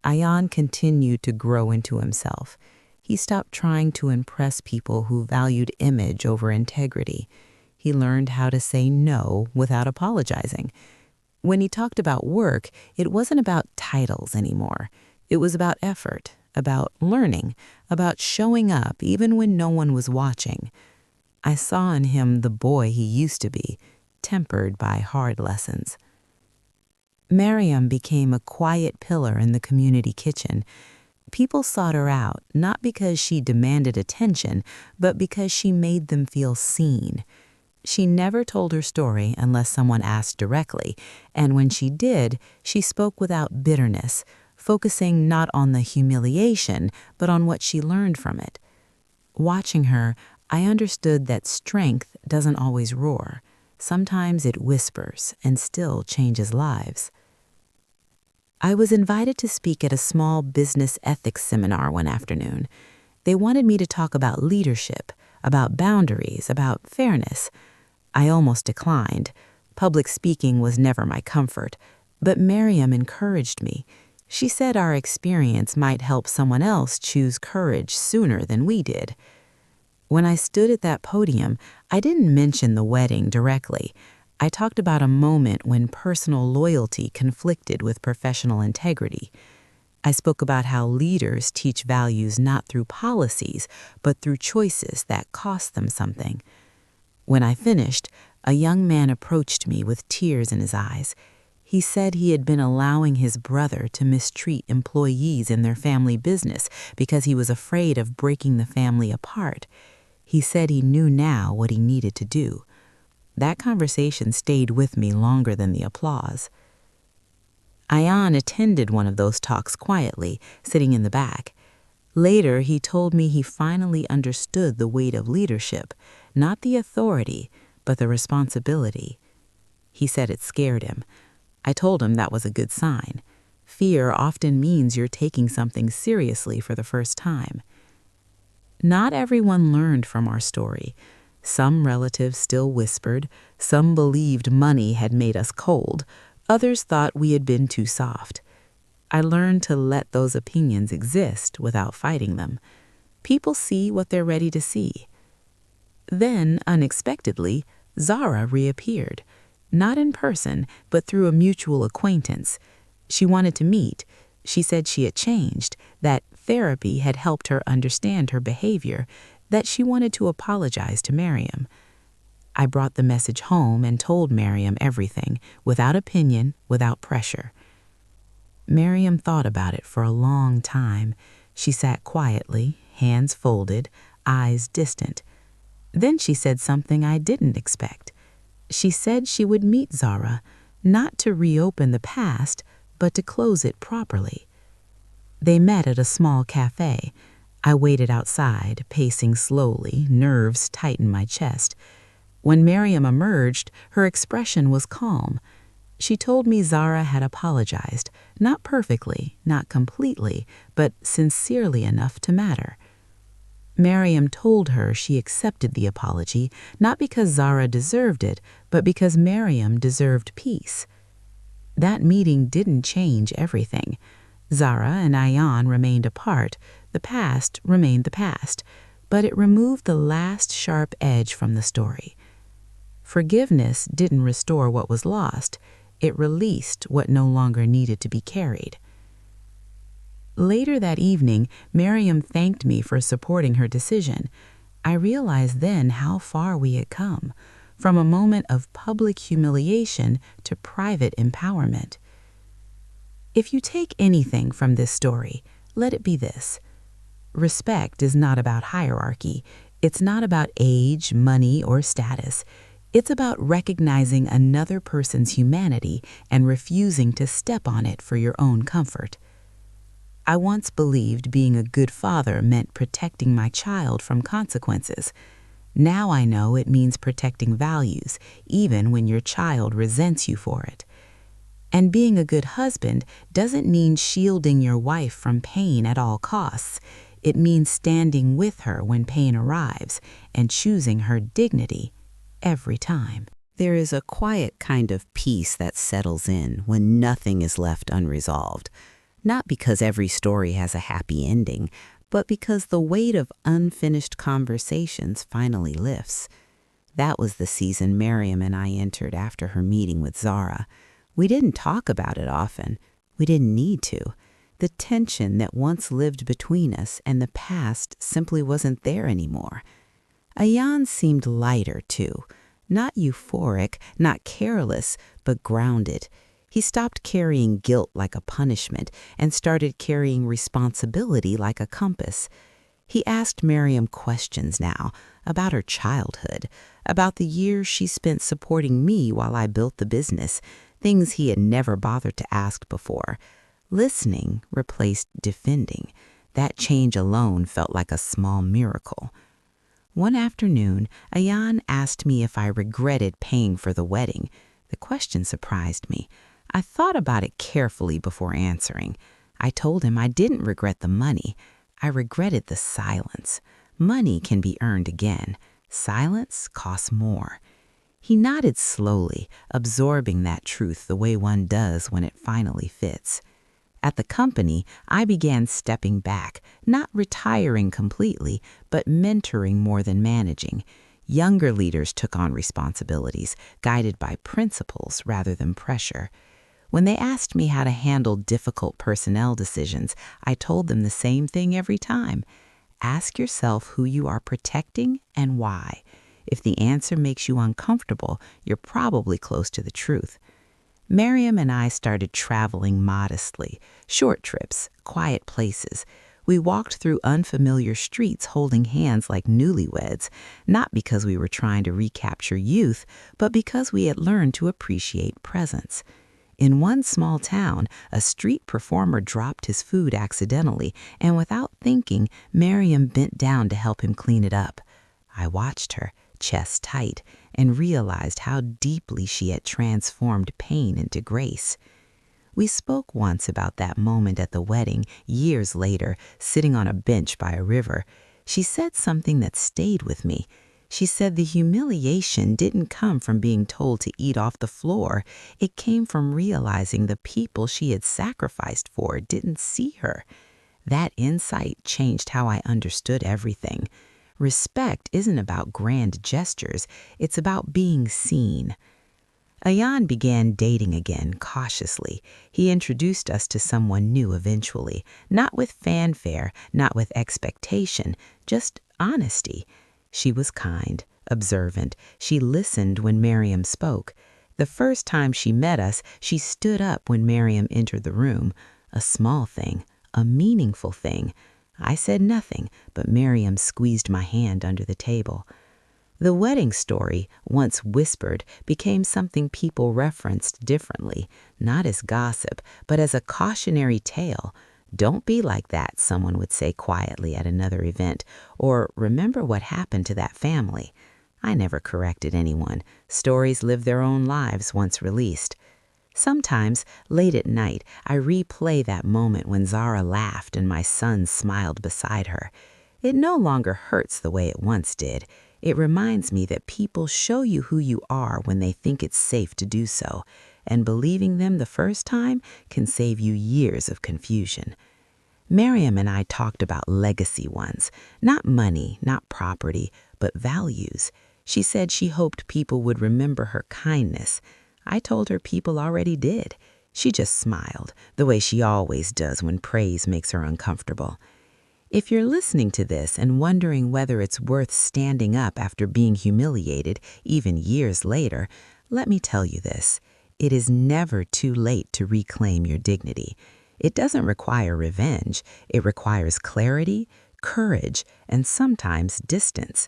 Ayan continued to grow into himself. He stopped trying to impress people who valued image over integrity. He learned how to say no without apologizing. When he talked about work, it wasn't about titles anymore. It was about effort, about learning, about showing up even when no one was watching. I saw in him the boy he used to be, tempered by hard lessons. Mariam became a quiet pillar in the community kitchen. People sought her out, not because she demanded attention, but because she made them feel seen. She never told her story unless someone asked directly, and when she did, she spoke without bitterness, focusing not on the humiliation, but on what she learned from it. Watching her, I understood that strength doesn't always roar. Sometimes it whispers and still changes lives. I was invited to speak at a small business ethics seminar one afternoon. They wanted me to talk about leadership, about boundaries, about fairness. I almost declined. Public speaking was never my comfort, but Miriam encouraged me. She said our experience might help someone else choose courage sooner than we did. When I stood at that podium, I didn't mention the wedding directly. I talked about a moment when personal loyalty conflicted with professional integrity. I spoke about how leaders teach values not through policies, but through choices that cost them something. When I finished, a young man approached me with tears in his eyes. He said he had been allowing his brother to mistreat employees in their family business because he was afraid of breaking the family apart. He said he knew now what he needed to do. That conversation stayed with me longer than the applause. Ayan attended one of those talks quietly, sitting in the back. Later, he told me he finally understood the weight of leadership, not the authority, but the responsibility. He said it scared him. I told him that was a good sign. Fear often means you're taking something seriously for the first time. Not everyone learned from our story. Some relatives still whispered, some believed money had made us cold, others thought we had been too soft. I learned to let those opinions exist without fighting them. People see what they're ready to see. Then, unexpectedly, Zara reappeared. Not in person, but through a mutual acquaintance. She wanted to meet. She said she had changed, that therapy had helped her understand her behavior, that she wanted to apologize to Miriam. I brought the message home and told Miriam everything, without opinion, without pressure. Miriam thought about it for a long time. She sat quietly, hands folded, eyes distant. Then she said something I didn't expect. She said she would meet Zara, not to reopen the past, but to close it properly. They met at a small cafe. I waited outside, pacing slowly, nerves tight in my chest. When Miriam emerged, her expression was calm. She told me Zara had apologized, not perfectly, not completely, but sincerely enough to matter. Miriam told her she accepted the apology, not because Zara deserved it, but because Miriam deserved peace. That meeting didn't change everything. Zara and Ayan remained apart, the past remained the past, but it removed the last sharp edge from the story. Forgiveness didn't restore what was lost, it released what no longer needed to be carried. Later that evening, Miriam thanked me for supporting her decision. I realized then how far we had come, from a moment of public humiliation to private empowerment. If you take anything from this story, let it be this. Respect is not about hierarchy. It's not about age, money, or status. It's about recognizing another person's humanity and refusing to step on it for your own comfort. I once believed being a good father meant protecting my child from consequences. Now I know it means protecting values, even when your child resents you for it. And being a good husband doesn't mean shielding your wife from pain at all costs. It means standing with her when pain arrives and choosing her dignity every time. There is a quiet kind of peace that settles in when nothing is left unresolved. Not because every story has a happy ending, but because the weight of unfinished conversations finally lifts. That was the season Miriam and I entered after her meeting with Zara. We didn't talk about it often. We didn't need to. The tension that once lived between us and the past simply wasn't there anymore. Ayan seemed lighter, too. Not euphoric, not careless, but grounded. He stopped carrying guilt like a punishment and started carrying responsibility like a compass. He asked Miriam questions now about her childhood, about the years she spent supporting me while I built the business, things he had never bothered to ask before. Listening replaced defending. That change alone felt like a small miracle. One afternoon, Ayan asked me if I regretted paying for the wedding. The question surprised me. I thought about it carefully before answering. I told him I didn't regret the money. I regretted the silence. Money can be earned again. Silence costs more. He nodded slowly, absorbing that truth the way one does when it finally fits. At the company, I began stepping back, not retiring completely, but mentoring more than managing. Younger leaders took on responsibilities, guided by principles rather than pressure. When they asked me how to handle difficult personnel decisions, I told them the same thing every time. Ask yourself who you are protecting and why. If the answer makes you uncomfortable, you're probably close to the truth. Miriam and I started traveling modestly, short trips, quiet places. We walked through unfamiliar streets holding hands like newlyweds, not because we were trying to recapture youth, but because we had learned to appreciate presence. In one small town, a street performer dropped his food accidentally, and without thinking, Miriam bent down to help him clean it up. I watched her, chest tight, and realized how deeply she had transformed pain into grace. We spoke once about that moment at the wedding, years later, sitting on a bench by a river. She said something that stayed with me. She said the humiliation didn't come from being told to eat off the floor. It came from realizing the people she had sacrificed for didn't see her. That insight changed how I understood everything. Respect isn't about grand gestures, it's about being seen. Ayan began dating again, cautiously. He introduced us to someone new eventually, not with fanfare, not with expectation, just honesty. She was kind, observant. She listened when Miriam spoke. The first time she met us, she stood up when Miriam entered the room. A small thing, a meaningful thing. I said nothing, but Miriam squeezed my hand under the table. The wedding story, once whispered, became something people referenced differently, not as gossip, but as a cautionary tale. Don't be like that, someone would say quietly at another event, or remember what happened to that family. I never corrected anyone. Stories live their own lives once released. Sometimes, late at night, I replay that moment when Zara laughed and my son smiled beside her. It no longer hurts the way it once did. It reminds me that people show you who you are when they think it's safe to do so, and believing them the first time can save you years of confusion. Miriam and I talked about legacy once, not money, not property, but values. She said she hoped people would remember her kindness. I told her people already did. She just smiled, the way she always does when praise makes her uncomfortable. If you're listening to this and wondering whether it's worth standing up after being humiliated, even years later, let me tell you this. It is never too late to reclaim your dignity. It doesn't require revenge. It requires clarity, courage, and sometimes distance.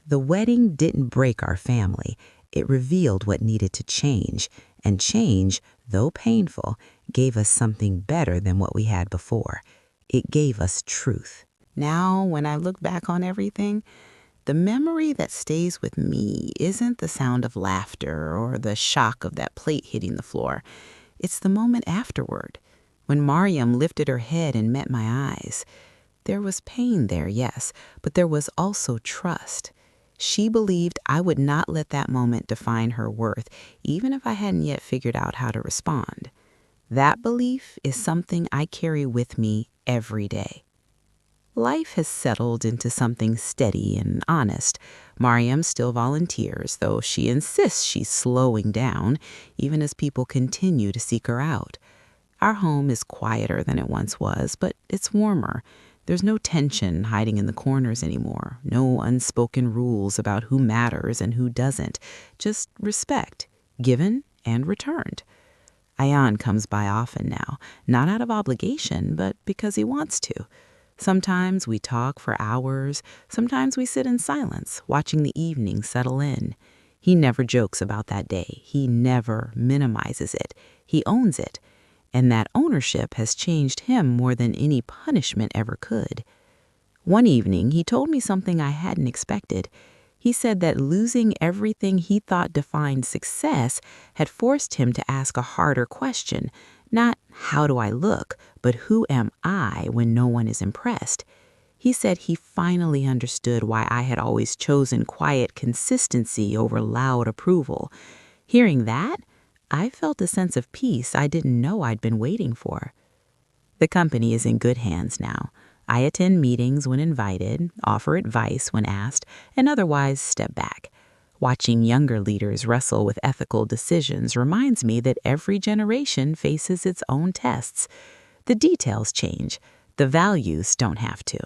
The wedding didn't break our family. It revealed what needed to change, and change, though painful, gave us something better than what we had before. It gave us truth. Now, when I look back on everything, the memory that stays with me isn't the sound of laughter or the shock of that plate hitting the floor. It's the moment afterward, when Mariam lifted her head and met my eyes. There was pain there, yes, but there was also trust. She believed I would not let that moment define her worth, even if I hadn't yet figured out how to respond. That belief is something I carry with me every day. Life has settled into something steady and honest. Mariam still volunteers, though she insists she's slowing down, even as people continue to seek her out. Our home is quieter than it once was, but it's warmer. There's no tension hiding in the corners anymore, no unspoken rules about who matters and who doesn't, just respect, given and returned. Ayan comes by often now, not out of obligation, but because he wants to. Sometimes we talk for hours, sometimes we sit in silence, watching the evening settle in. He never jokes about that day. He never minimizes it. He owns it. And that ownership has changed him more than any punishment ever could. One evening, he told me something I hadn't expected. He said that losing everything he thought defined success had forced him to ask a harder question. Not, how do I look, but who am I when no one is impressed? He said he finally understood why I had always chosen quiet consistency over loud approval. Hearing that, I felt a sense of peace I didn't know I'd been waiting for. The company is in good hands now. I attend meetings when invited, offer advice when asked, and otherwise step back. Watching younger leaders wrestle with ethical decisions reminds me that every generation faces its own tests. The details change. The values don't have to.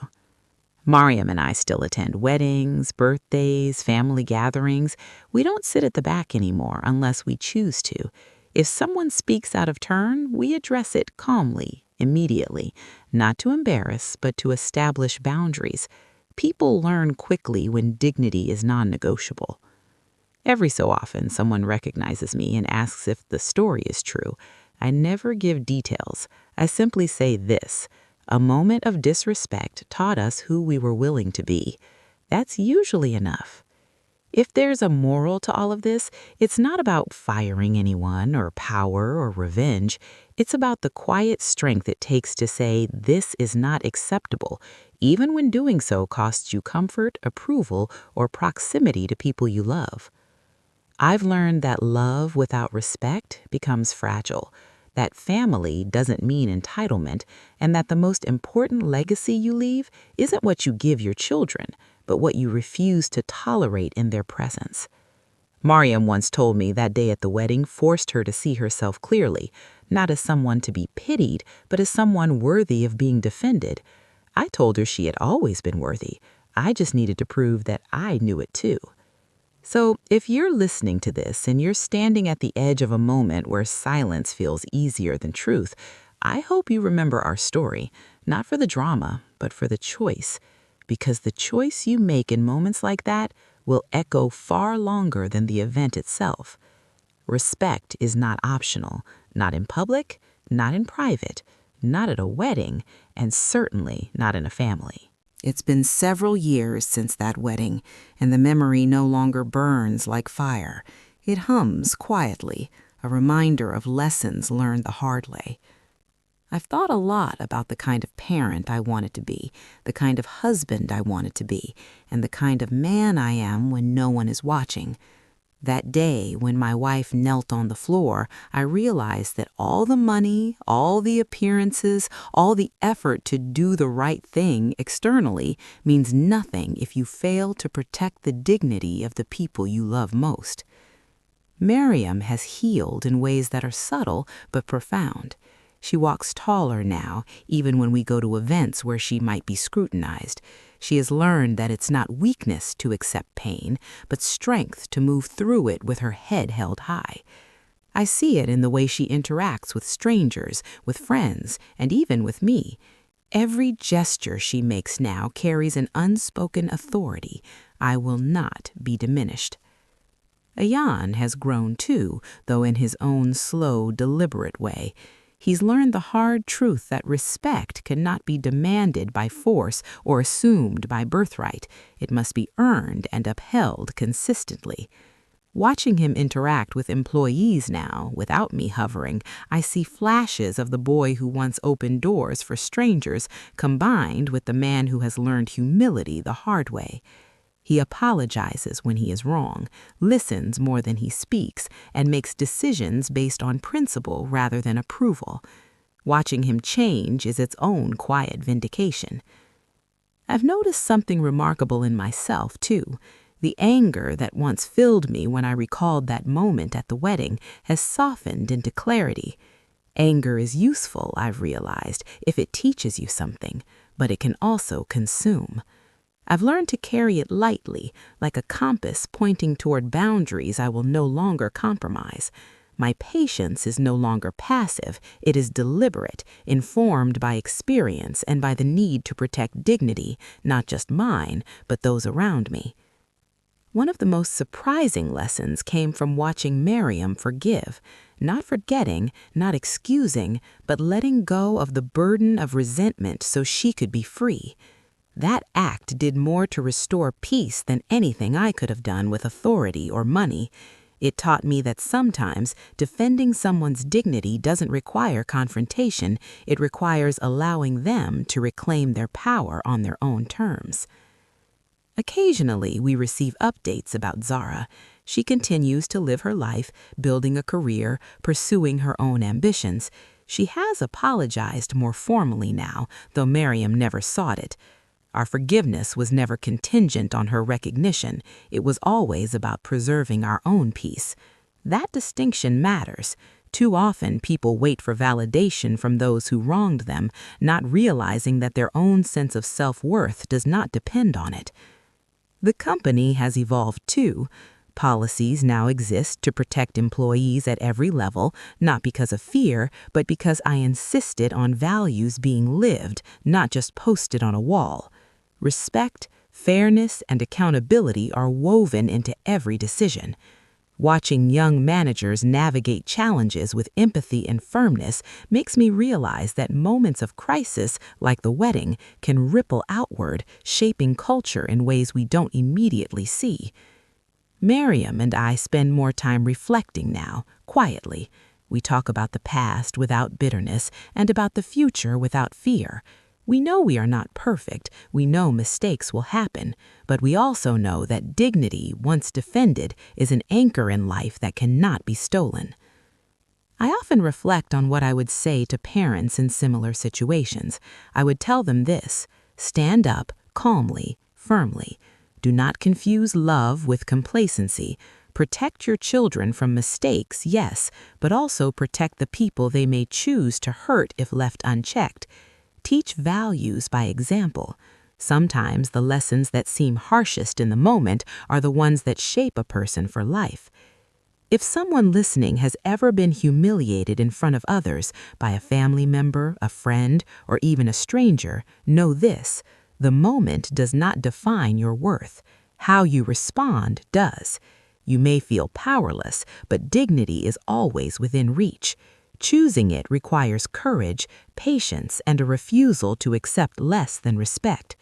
Mariam and I still attend weddings, birthdays, family gatherings. We don't sit at the back anymore unless we choose to. If someone speaks out of turn, we address it calmly, immediately, not to embarrass, but to establish boundaries. People learn quickly when dignity is non-negotiable. Every so often, someone recognizes me and asks if the story is true. I never give details. I simply say this: a moment of disrespect taught us who we were willing to be. That's usually enough. If there's a moral to all of this, it's not about firing anyone or power or revenge. It's about the quiet strength it takes to say, this is not acceptable, even when doing so costs you comfort, approval, or proximity to people you love. I've learned that love without respect becomes fragile, that family doesn't mean entitlement, and that the most important legacy you leave isn't what you give your children, but what you refuse to tolerate in their presence. Mariam once told me that day at the wedding forced her to see herself clearly, not as someone to be pitied, but as someone worthy of being defended. I told her she had always been worthy. I just needed to prove that I knew it too. So, if you're listening to this and you're standing at the edge of a moment where silence feels easier than truth, I hope you remember our story, not for the drama, but for the choice. Because the choice you make in moments like that will echo far longer than the event itself. Respect is not optional, not in public, not in private, not at a wedding, and certainly not in a family. It's been several years since that wedding, and the memory no longer burns like fire. It hums quietly, a reminder of lessons learned the hard way. I've thought a lot about the kind of parent I wanted to be, the kind of husband I wanted to be, and the kind of man I am when no one is watching. That day, when my wife knelt on the floor, I realized that all the money, all the appearances, all the effort to do the right thing externally means nothing if you fail to protect the dignity of the people you love most. Miriam has healed in ways that are subtle but profound. She walks taller now, even when we go to events where she might be scrutinized. She has learned that it's not weakness to accept pain, but strength to move through it with her head held high. I see it in the way she interacts with strangers, with friends, and even with me. Every gesture she makes now carries an unspoken authority. I will not be diminished. Ayan has grown too, though in his own slow, deliberate way. He's learned the hard truth that respect cannot be demanded by force or assumed by birthright. It must be earned and upheld consistently. Watching him interact with employees now, without me hovering, I see flashes of the boy who once opened doors for strangers, combined with the man who has learned humility the hard way. He apologizes when he is wrong, listens more than he speaks, and makes decisions based on principle rather than approval. Watching him change is its own quiet vindication. I've noticed something remarkable in myself, too. The anger that once filled me when I recalled that moment at the wedding has softened into clarity. Anger is useful, I've realized, if it teaches you something, but it can also consume. I've learned to carry it lightly, like a compass pointing toward boundaries I will no longer compromise. My patience is no longer passive, it is deliberate, informed by experience and by the need to protect dignity, not just mine, but those around me. One of the most surprising lessons came from watching Miriam forgive, not forgetting, not excusing, but letting go of the burden of resentment so she could be free. That act did more to restore peace than anything I could have done with authority or money. It taught me that sometimes defending someone's dignity doesn't require confrontation, it requires allowing them to reclaim their power on their own terms. Occasionally, we receive updates about Zara. She continues to live her life, building a career, pursuing her own ambitions. She has apologized more formally now, though Miriam never sought it. Our forgiveness was never contingent on her recognition. It was always about preserving our own peace. That distinction matters. Too often, people wait for validation from those who wronged them, not realizing that their own sense of self-worth does not depend on it. The company has evolved too. Policies now exist to protect employees at every level, not because of fear, but because I insisted on values being lived, not just posted on a wall. Respect, fairness, and accountability are woven into every decision. Watching young managers navigate challenges with empathy and firmness makes me realize that moments of crisis, like the wedding, can ripple outward, shaping culture in ways we don't immediately see. Miriam and I spend more time reflecting now, quietly. We talk about the past without bitterness and about the future without fear. We know we are not perfect, we know mistakes will happen, but we also know that dignity, once defended, is an anchor in life that cannot be stolen. I often reflect on what I would say to parents in similar situations. I would tell them this: stand up, calmly, firmly. Do not confuse love with complacency. Protect your children from mistakes, yes, but also protect the people they may choose to hurt if left unchecked. Teach values by example. Sometimes the lessons that seem harshest in the moment are the ones that shape a person for life. If someone listening has ever been humiliated in front of others by a family member, a friend, or even a stranger, know this: the moment does not define your worth. How you respond does. You may feel powerless, but dignity is always within reach. Choosing it requires courage, patience, and a refusal to accept less than respect.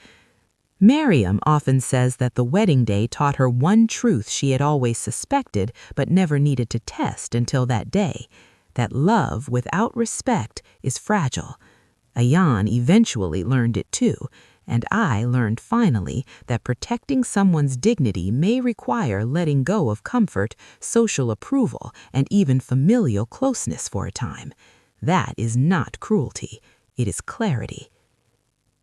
Miriam often says that the wedding day taught her one truth she had always suspected but never needed to test until that day: that love without respect is fragile. Ayan eventually learned it too, and I learned finally that protecting someone's dignity may require letting go of comfort, social approval, and even familial closeness for a time. That is not cruelty, it is clarity.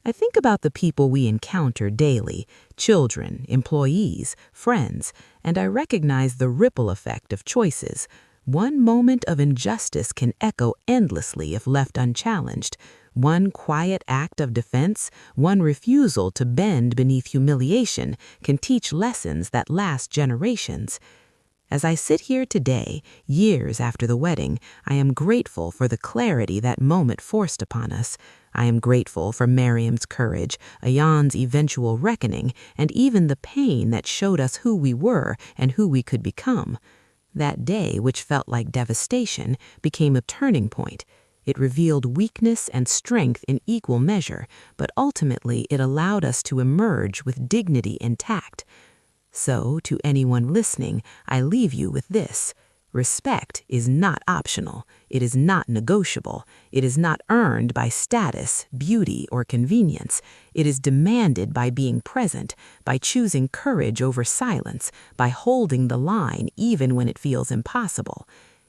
I think about the people we encounter daily: children, employees, friends, and I recognize the ripple effect of choices. One moment of injustice can echo endlessly if left unchallenged. One quiet act of defense, one refusal to bend beneath humiliation, can teach lessons that last generations. As I sit here today, years after the wedding, I am grateful for the clarity that moment forced upon us. I am grateful for Miriam's courage, Ayan's eventual reckoning, and even the pain that showed us who we were and who we could become. That day, which felt like devastation, became a turning point. It revealed weakness and strength in equal measure, but ultimately it allowed us to emerge with dignity intact. So, to anyone listening, I leave you with this: respect is not optional. It is not negotiable. It is not earned by status, beauty, or convenience. It is demanded by being present, by choosing courage over silence, by holding the line even when it feels impossible.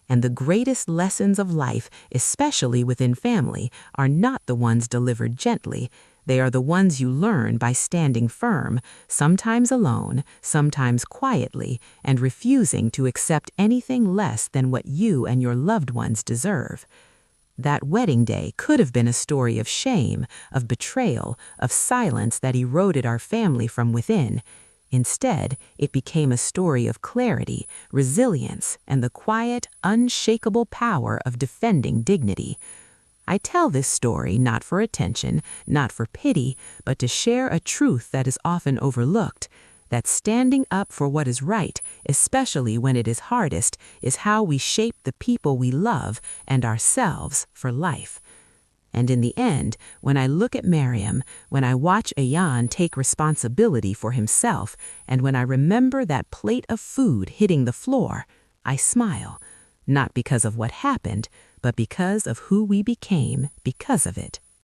And the greatest lessons of life, especially within family, are not the ones delivered gently. They are the ones you learn by standing firm, sometimes alone, sometimes quietly, and refusing to accept anything less than what you and your loved ones deserve. That wedding day could have been a story of shame, of betrayal, of silence that eroded our family from within. Instead, it became a story of clarity, resilience, and the quiet, unshakable power of defending dignity. I tell this story not for attention, not for pity, but to share a truth that is often overlooked: that standing up for what is right, especially when it is hardest, is how we shape the people we love and ourselves for life. And in the end, when I look at Miriam, when I watch Ayan take responsibility for himself, and when I remember that plate of food hitting the floor, I smile, not because of what happened, but because of who we became because of it.